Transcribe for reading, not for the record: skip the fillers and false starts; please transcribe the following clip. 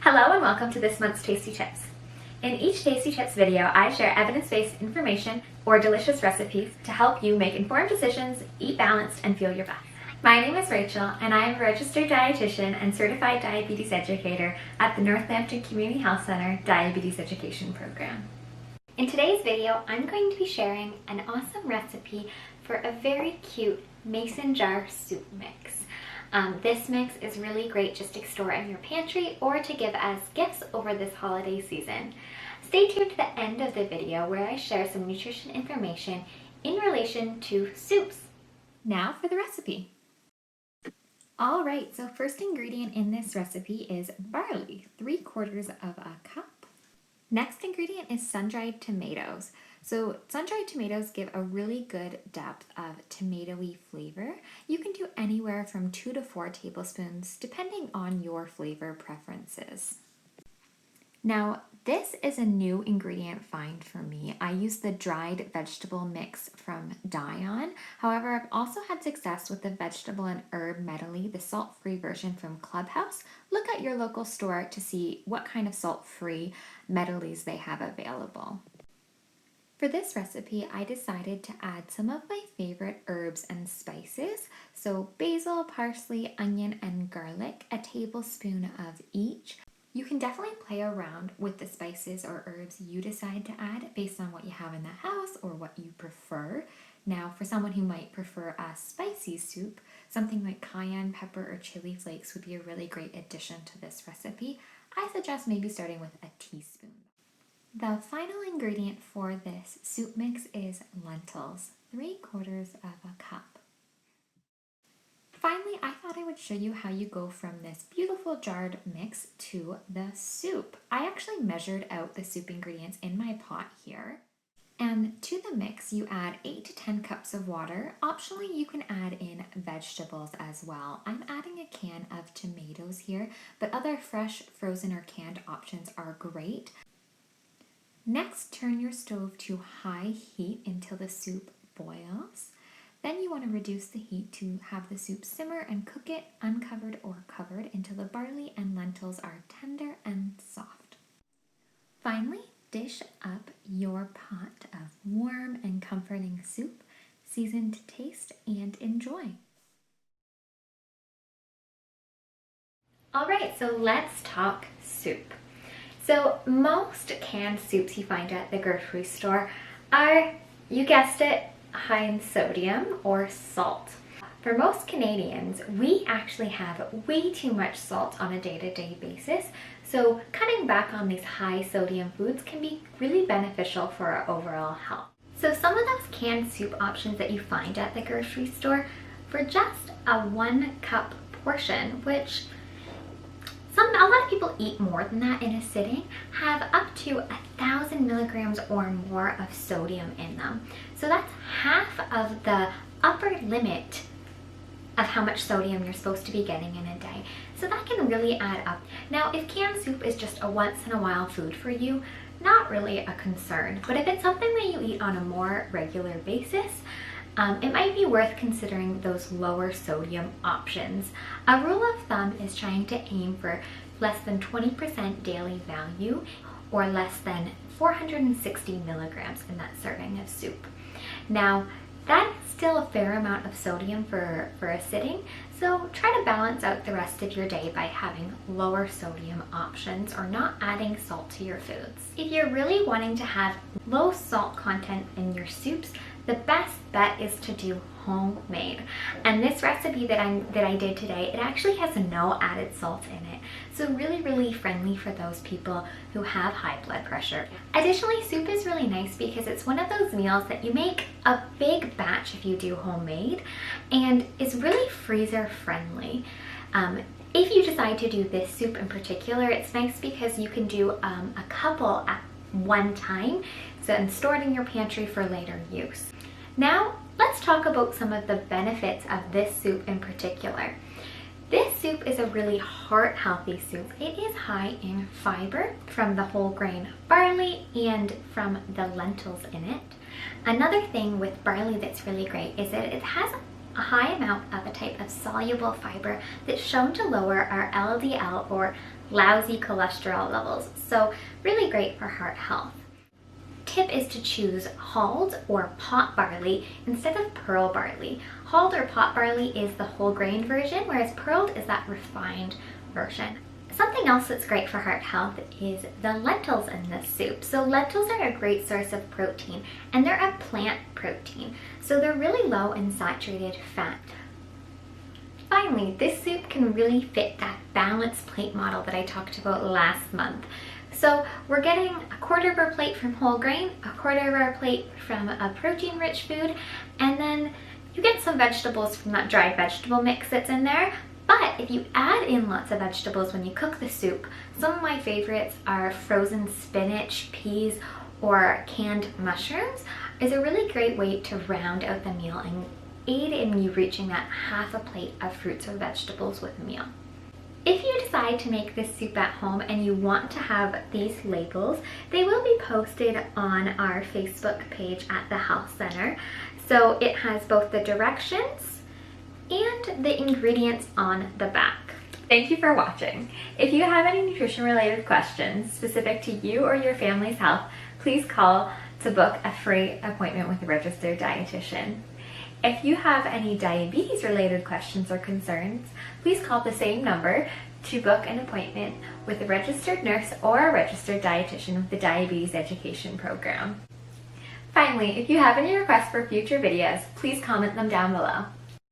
Hello and welcome to this month's Tasty Tips. In each Tasty Tips video, I share evidence-based information or delicious recipes to help you make informed decisions, eat balanced, and feel your best. My name is Rachel, and I am a registered dietitian and certified diabetes educator at the Northampton Community Health Center Diabetes Education Program. In today's video, I'm going to be sharing an awesome recipe for a very cute mason jar soup mix. This mix is really great just to store in your pantry or to give as gifts over this holiday season. Stay tuned to the end of the video where I share some nutrition information in relation to soups. Now for the recipe. Alright, so first ingredient in this recipe is barley, 3/4 of a cup. Next ingredient is sun-dried tomatoes. So sun-dried tomatoes give a really good depth of tomatoey flavor. You can do anywhere from 2 to 4 tablespoons depending on your flavor preferences. Now this is a new ingredient find for me. I use the dried vegetable mix from Dion. However, I've also had success with the vegetable and herb medley, the salt-free version from Clubhouse. Look at your local store to see what kind of salt-free medleys they have available. For this recipe, I decided to add some of my favorite herbs and spices. So basil, parsley, onion, and garlic, a tablespoon of each. You can definitely play around with the spices or herbs you decide to add based on what you have in the house or what you prefer. Now, for someone who might prefer a spicy soup, something like cayenne pepper or chili flakes would be a really great addition to this recipe. I suggest maybe starting with a teaspoon. The final ingredient for this soup mix is lentils, 3/4 of a cup. Finally, I thought I would show you how you go from this beautiful jarred mix to the soup. I actually measured out the soup ingredients in my pot here. And to the mix, you add 8 to 10 cups of water. Optionally, you can add in vegetables as well. I'm adding a can of tomatoes here, but other fresh, frozen, or canned options are great. Next, turn your stove to high heat until the soup boils. Then you want to reduce the heat to have the soup simmer and cook it uncovered or covered until the barley and lentils are tender and soft. Finally, dish up your pot of warm and comforting soup, seasoned to taste, and enjoy. Alright, so let's talk soup. So most canned soups you find at the grocery store are, you guessed it, high in sodium or salt. For most Canadians, we actually have way too much salt on a day-to-day basis, so cutting back on these high sodium foods can be really beneficial for our overall health. So some of those canned soup options that you find at the grocery store, for just a 1 cup portion, which a lot of people eat more than that in a sitting, have up to 1,000 milligrams or more of sodium in them. So that's half of the upper limit of how much sodium you're supposed to be getting in a day. So that can really add up. Now, if canned soup is just a once in a while food for you, not really a concern. But if it's something that you eat on a more regular basis, it might be worth considering those lower sodium options. A rule of thumb is trying to aim for less than 20% daily value or less than 460 milligrams in that serving of soup. Now, that is still a fair amount of sodium for a sitting, so try to balance out the rest of your day by having lower sodium options or not adding salt to your foods. If you're really wanting to have low salt content in your soups, the best bet is to do homemade. And this recipe that I did today, it actually has no added salt in it. So really friendly for those people who have high blood pressure. Additionally, soup is really nice because it's one of those meals that you make a big batch if you do homemade and is really freezer friendly. If you decide to do this soup in particular, it's nice because you can do a couple at one time, and store it in your pantry for later use. Now, let's talk about some of the benefits of this soup in particular. This soup is a really heart-healthy soup. It is high in fiber from the whole grain barley and from the lentils in it. Another thing with barley that's really great is that it has a high amount of a type of soluble fiber that's shown to lower our LDL or lousy cholesterol levels, so really great for heart health. Tip is to choose hulled or pot barley instead of pearl barley. Hulled or pot barley is the whole grain version, whereas pearled is that refined version. Something else that's great for heart health is the lentils in this soup. So lentils are a great source of protein, and they're a plant protein, so they're really low in saturated fat. Finally, this soup can really fit that balanced plate model that I talked about last month. So we're getting a quarter of our plate from whole grain, a quarter of our plate from a protein-rich food, and then you get some vegetables from that dried vegetable mix that's in there. But if you add in lots of vegetables when you cook the soup, some of my favorites are frozen spinach, peas, or canned mushrooms, is a really great way to round out the meal and aid in you reaching that half a plate of fruits or vegetables with a meal. If you decide to make this soup at home and you want to have these labels, they will be posted on our Facebook page at the Health Center. So it has both the directions and the ingredients on the back. Thank you for watching. If you have any nutrition related questions specific to you or your family's health, please call to book a free appointment with a registered dietitian. If you have any diabetes related questions or concerns, please call the same number to book an appointment with a registered nurse or a registered dietitian with the Diabetes Education Program. Finally, if you have any requests for future videos, please comment them down below.